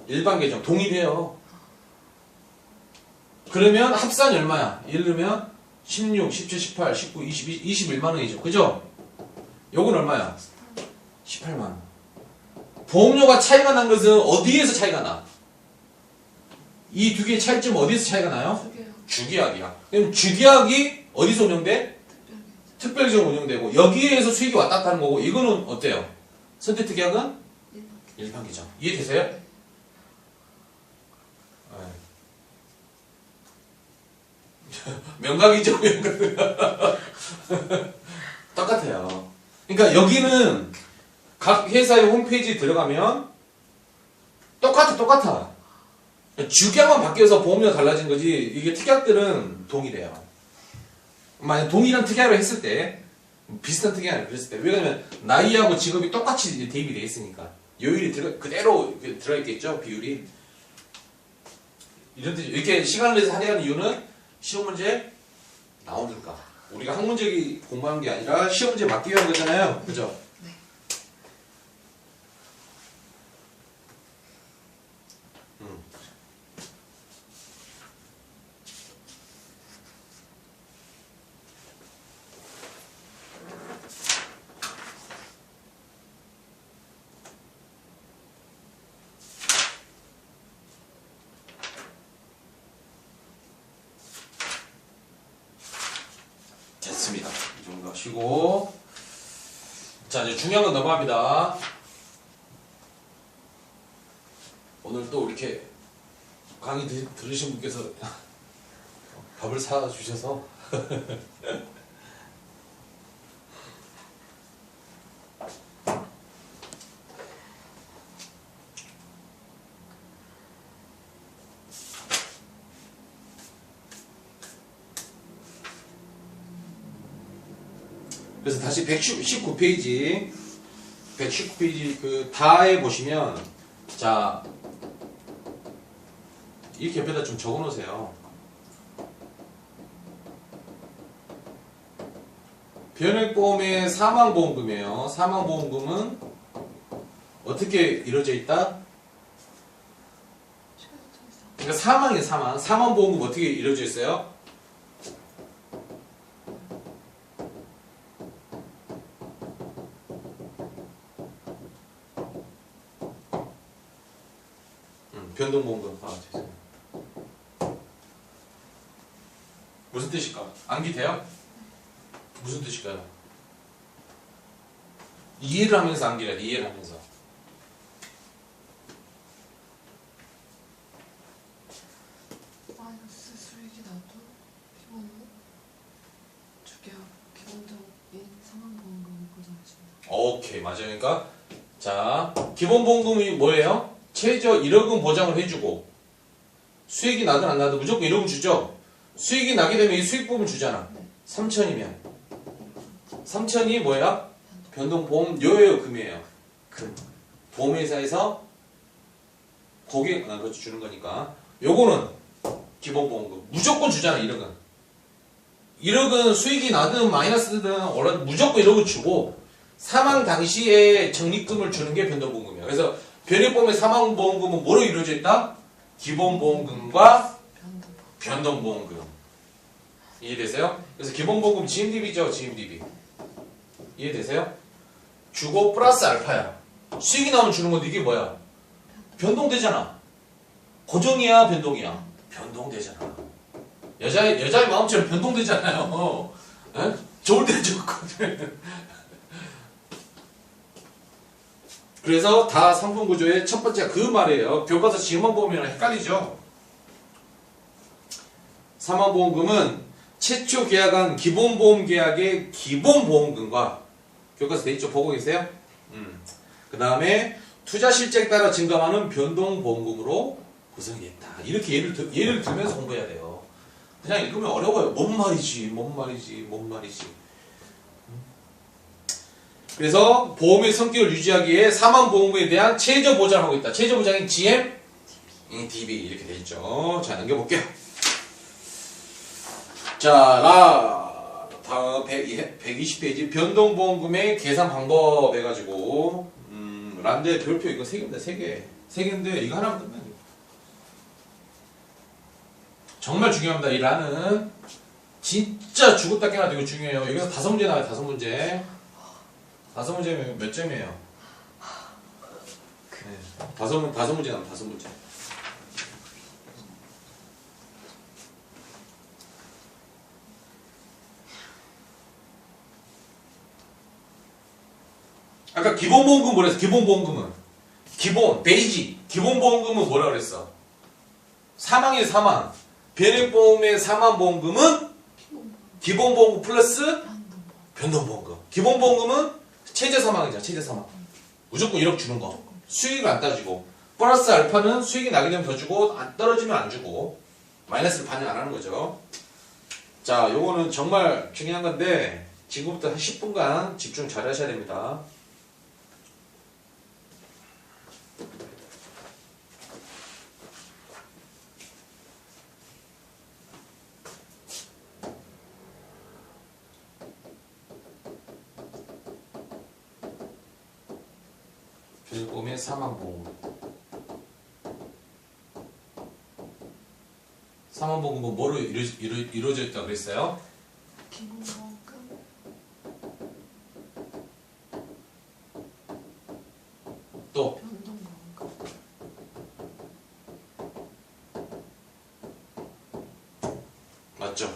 일반 계정 동일해요. 그러면 합산이 얼마야? 예를 들면 16, 17, 18, 19, 22, 21만 원이죠. 그죠? 요건 얼마야? 18만 원. 보험료가 차이가 난 것은 어디에서 차이가 나? 이 두 개의 차이점 어디에서 차이가 나요? 두 개요. 주계약이야. 그럼 주계약이 어디서 운영돼? 특별계좌. 특별계정 운영되고 여기에서 수익이 왔다 갔다 하는 거고 이거는 어때요? 선택특약은 일반계좌. 일반계정. 이해되세요? 네. 명각이죠, 명각. 똑같아요. 그러니까 여기는 각 회사의 홈페이지에 들어가면 똑같아. 주계약만 바뀌어서 보험료가 달라진 거지 이게 특약들은 동일해요. 만약 동일한 특약을 했을 때 비슷한 특약을 그랬을 때 왜냐면 나이하고 직업이 똑같이 대입이 돼 있으니까 요율이 그대로 들어 있겠죠, 비율이. 이런 뜻 이렇게 시간을 내서 하려는 이유는 시험 문제 나오니까 우리가 학문적이 공부한 게 아니라 시험 문제 맞기 위한 거잖아요, 그죠? 네. 됐습니다. 이 정도 하시고 자 이제 중요한 건 넘어갑니다. 오늘 또 이렇게 강의 들으신 분께서 밥을 사주셔서 그래서 다시 119페이지 그 다에 보시면 자 이렇게 옆에다 좀 적어 놓으세요. 변액보험의 사망보험금이에요. 사망보험금은 어떻게 이루어져 있다? 그러니까 사망이에요. 사망보험금 어떻게 이루어져 있어요? 변동보험금. 죄송해요. 무슨 뜻일까? 암기 돼요? 무슨 뜻일까요? 이해를 하면서 암기를 해. 이해를 하면서. 마이너스 수익이 나도 피곤은 주계약 기본적인 사망보험금을 보장해준다. 오케이, 맞아요. 그러니까 자 기본보험금이 뭐예요? 최저 1억은 보장을 해주고 수익이 나든 안 나든 무조건 1억은 주죠. 수익이 나게 되면 이 수익보험을 주잖아. 3천이면 3천이 뭐야? 변동보험료예요, 금이에요. 금. 보험회사에서 그렇지 주는 거니까. 요거는 기본보험금 무조건 주잖아. 1억은 1억은 수익이 나든 마이너스든 무조건 1억을 주고 사망 당시에 적립금을 주는 게 변동보험금이야. 그래서 변액보험의 사망보험금은 뭐로 이루어져 있다? 기본보험금과 변동보험금. 이해되세요? 그래서 기본보험금 GMDB죠. GMDB. 이해되세요? 주고 플러스 알파야. 수익이 나오면 주는 건데 이게 뭐야? 변동되잖아. 고정이야 변동이야? 변동되잖아. 여자의 마음처럼 변동되잖아요. 에? 좋을 때 좋거든. 그래서 다 상품구조의 첫 번째가 그 말이에요. 교과서 지만 보면 헷갈리죠. 사망보험금은 최초 계약한 기본보험 계약의 기본보험금과 교과서 돼 있죠? 보고 계세요? 그 다음에 투자 실적에 따라 증감하는 변동보험금으로 구성했다. 이렇게 예를 들면서 공부해야 돼요. 그냥 읽으면 어려워요. 뭔 말이지. 그래서 보험의 성격을 유지하기에 사망보험금에 대한 최저 보장을 하고 있다. 최저 보장이 GM, DB 이렇게 돼 있죠. 자, 넘겨볼게요. 자, 다음 120페이지 변동보험금의 계산 방법 해가지고 란데 별표 이거 3개입니다. 3개. 3개인데 이거 하나만 끝나요. 정말 중요합니다. 이 란은 진짜 죽었다 깨어나도 이거 중요해요. 여기서 5문제 나와요. 5문제. 5문제면 몇 점이에요? 네. 5문제 나와요. 5문제. 아까 기본보험금 뭐라 했어? 기본보험금은 베이직 기본보험금은 뭐라 그랬어? 사망의 사망 변액보험의 사망보험금은 기본보험금 플러스 변동보험금. 기본보험금은 최저사망이잖아. 최저사망 무조건 1억 주는 거. 수익을 안 따지고 플러스 알파는 수익이 나게 되면 더 주고 안 떨어지면 안 주고 마이너스를 반영 안 하는 거죠. 자, 요거는 정말 중요한 건데 지금부터 한 10분간 집중 잘 하셔야 됩니다. 변액보험의 사망보험금. 사망보험금은 뭐로 이루어져 있다고 그랬어요? 기본보험금 또 변동보험금 맞죠?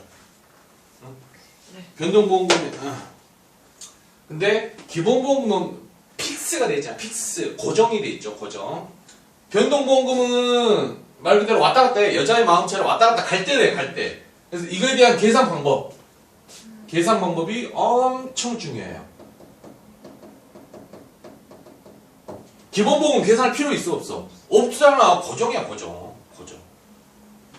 응? 네. 변동보험금이 근데 기본보험금은 픽스가 돼 있잖아. 픽스 고정이 돼 있죠. 고정. 변동보험금은 말 그대로 왔다 갔다 해. 여자의 마음처럼 왔다 갔다 갈 때 돼. 갈 때. 그래서 이거에 대한 계산 방법이 엄청 중요해요. 기본보험은 계산할 필요 있어 없어? 없잖아. 고정이야. 고정.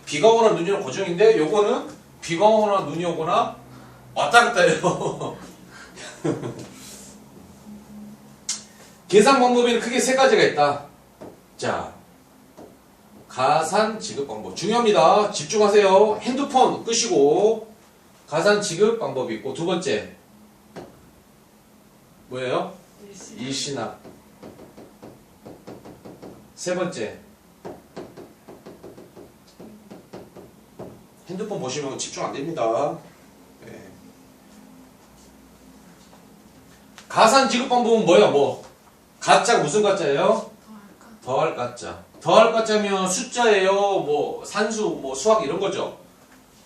비가 오거나 눈이 오거나 고정인데 요거는 비가 오거나 눈이 오거나 왔다 갔다 해요. 계산 방법에는 크게 3가지가 있다. 자, 가산 지급 방법 중요합니다. 집중하세요. 핸드폰 끄시고 가산 지급 방법이 있고, 두 번째 뭐예요? 일시납. 세 번째 핸드폰 보시면 집중 안 됩니다. 네. 가산 지급 방법은 뭐야? 가짜가 무슨 가짜예요? 더할 가짜. 더할 가짜면 숫자예요? 산수, 수학 이런 거죠.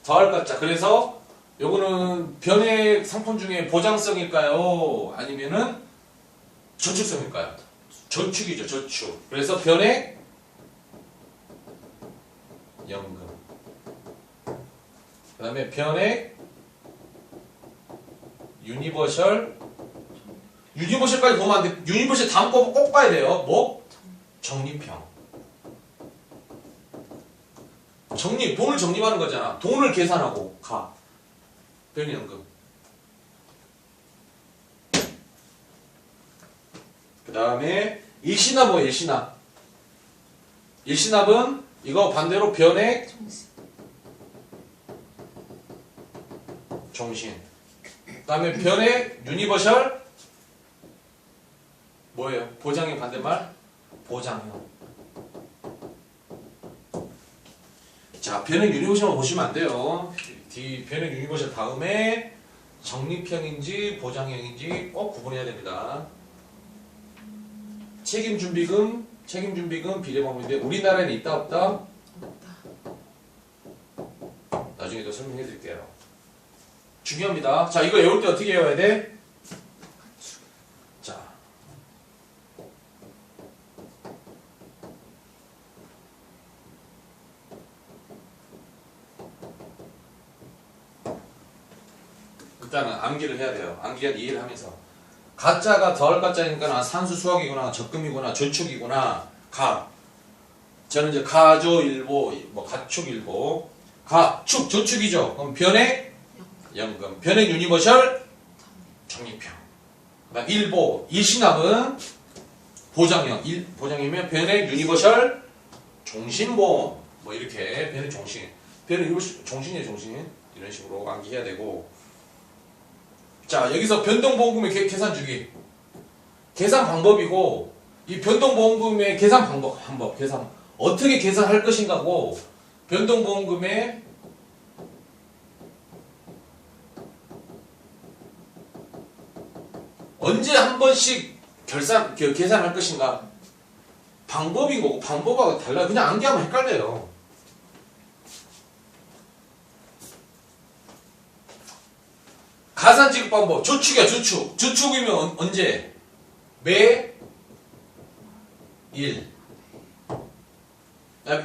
더할 가짜. 그래서 요거는 변액 상품 중에 보장성일까요? 아니면은 저축성일까요? 저축이죠. 저축. 그래서 변액 연금. 그 다음에 변액 유니버셜까지 보면 안 돼. 유니버셜 다음 거 꼭 봐야 돼요. 적립형. 돈을 적립하는 거잖아. 돈을 계산하고 가. 변연금. 그 다음에 일시납. 일시납. 일시납은 이거 반대로 변액 정신. 종신. 그 다음에 변액 유니버셜 뭐예요? 보장형 반대말? 보장형. 자, 변액 유니버셜만 보시면 안 돼요. 변액 유니버셜 다음에 적립형인지 보장형인지 꼭 구분해야 됩니다. 책임준비금, 비례방법인데 우리나라에는 있다 없다? 없다. 나중에 더 설명해 드릴게요. 중요합니다. 자, 이거 외울 때 어떻게 외워야 돼? 자, 일단은 암기를 해야 돼요. 암기한 이해를 하면서 가짜가 덜 가짜니까 산수 수학이구나, 적금이구나, 저축이구나, 저는 이제 가조일보, 뭐 가축일보, 가축 저축이죠. 그럼 변액 연금, 변액 유니버셜 적립형. 그다음 일보, 일시납은 보장형, 보장이면 변액 유니버셜 종신보험, 뭐 이렇게 변액 종신, 변액 유니버셜 종신이에요, 종신. 이런 식으로 암기해야 되고. 자, 여기서 변동보험금의 계산 주기. 계산 방법이고, 이 변동보험금의 계산 방법, 계산. 어떻게 계산할 것인가고, 변동보험금의 언제 한 번씩 계산할 것인가. 방법인 거고, 방법하고 달라요. 그냥 암기하면 헷갈려요. 가산지급 방법, 저축이야, 저축. 저축이면 언제? 매일.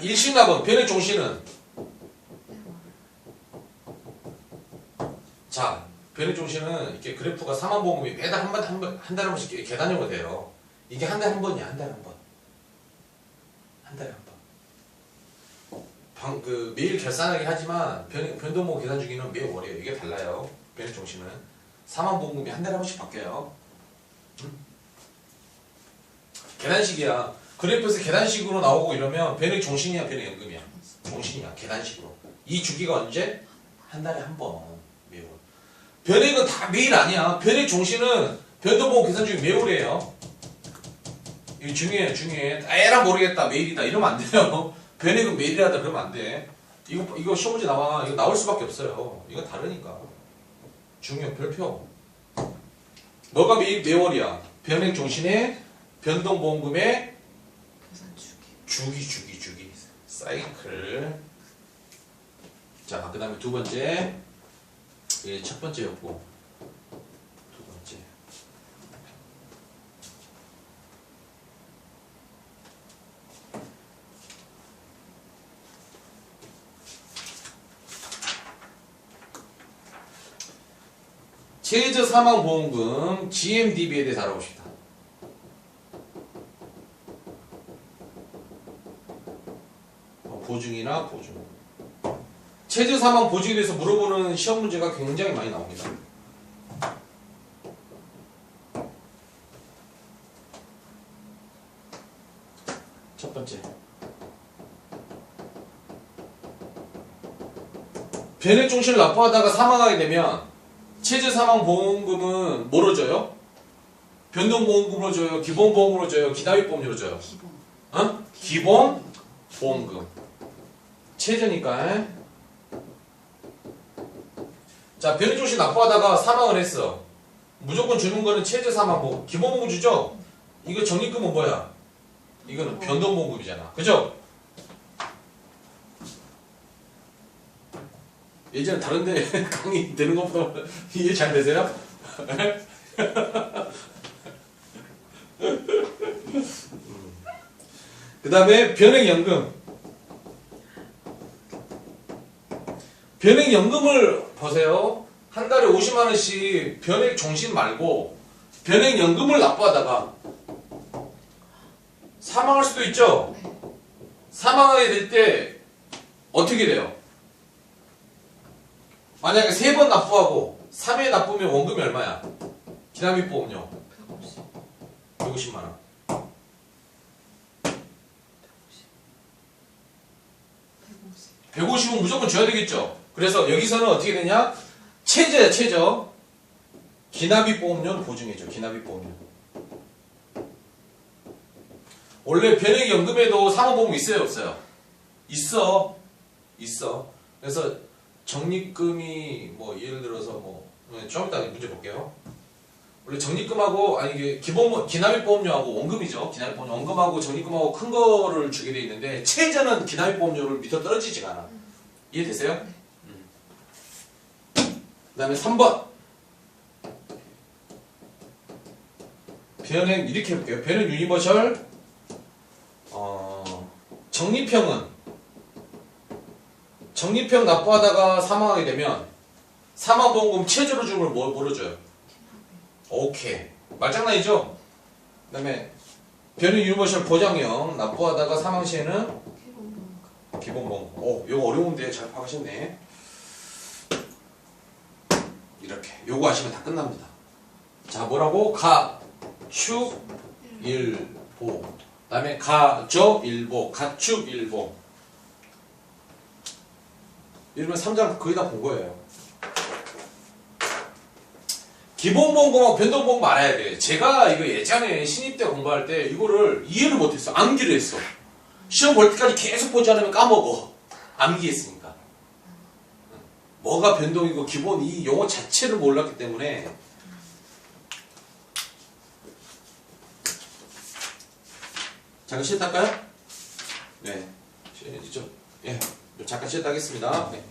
일시납은, 변액 종신은? 자, 변액 종신은 이렇게 그래프가 사망보험이 매달 한 달에 한 번씩 계단형으로 돼요. 이게 한 달에 한 번이야, 한 달에 한 번. 한 달에 한 번. 매일 결산하긴 하지만, 변동보험 계산 주기는 매월이에요. 이게 달라요. 변액 종신은 사망보험금이 한 달에 한 번씩 바뀌어요. 계단식이야. 그래프에서 계단식으로 나오고 이러면 변액 종신이야, 변액 연금이야. 종신이야, 계단식으로. 이 주기가 언제? 한 달에 한 번. 매월. 변액은 다 매일 아니야. 변액 종신은 변동보험 계산 주기 매월이에요. 이거 중요해. 에라 모르겠다, 매일이다 이러면 안 돼요. 변액은 매일이라다 그러면 안 돼. 이거 시험 문제 나와. 이거 나올 수밖에 없어요. 이거 다르니까. 중요 별표. 너가 매월이야. 변액 종신의 변동보험금의 계산 주기. 주기. 사이클. 자, 그 다음에 두 번째. 이게 첫 번째였고. 두 번째. 최저사망보험금 GMDB에 대해서 알아봅시다. 보증이나 보증. 최저사망보증에 대해서 물어보는 시험 문제가 굉장히 많이 나옵니다. 첫 번째. 변액 종신을 납부하다가 사망하게 되면 최저사망보험금은 뭐로 줘요? 변동보험금으로 줘요? 기본보험으로 줘요? 기납입보험료로 줘요? 기본. 기본보험금. 최저니까. 자, 변액 종신 납부하다가 사망을 했어. 무조건 주는 거는 최저사망보험. 기본보험금 주죠? 이거 적립금은 뭐야? 이거는 변동보험금이잖아. 그죠? 예전에 다른데 강의 되는 것보다 이해 잘 되세요? 그 다음에 변액연금. 변액연금을 보세요. 한 달에 50만원씩 변액 종신 말고 변액연금을 납부하다가 사망할 수도 있죠? 네. 사망하게 될 때 어떻게 돼요? 만약에 3번 납부하고 3회 납부면 원금이 얼마야? 기납입보험료 150. 150만원. 150은 무조건 줘야 되겠죠. 그래서 여기서는 어떻게 되냐? 최저야, 최저. 기납입 보험료는 보증해줘. 기납입 보험료. 원래 변액연금에도 사모보험 있어요, 없어요? 있어. 있어. 그래서 적립금이 뭐 예를 들어서 좀 이따 문제 볼게요. 원래 적립금하고 아니 이게 기납입 보험료하고 원금이죠. 기납입 보험료 원금하고 적립금하고 큰 거를 주게 돼 있는데 최저는 기납입 보험료를 밑으로 떨어지지가 않아. 이해되세요? 그다음에 3번. 변액 이렇게 해볼게요. 변액 유니버셜 적립형 납부하다가 사망하게 되면 사망보험금 최저로 주는 걸 뭐로 줘요? 오케이. 말장난이죠? 그 다음에 변액 유니버셜 보장형 납부하다가 사망 시에는 기본보험금. 오, 이거 어려운데 잘 파악하셨네. 이렇게. 요거 아시면 다 끝납니다. 자, 뭐라고? 가축 일보. 그 다음에 가적일보, 가축일보. 이러면 3장 거의 다 본 거예요. 기본보험금하고 변동보험금 알아야 돼. 제가 이거 예전에 신입 때 공부할 때 이거를 이해를 못했어. 암기를 했어. 시험 볼 때까지 계속 보지 않으면 까먹어. 암기했으니까. 뭐가 변동이고 기본 이 용어 자체를 몰랐기 때문에. 잠깐 쉬었다 할까요? 네. 좀, 잠깐 쉬었다 하겠습니다. 네.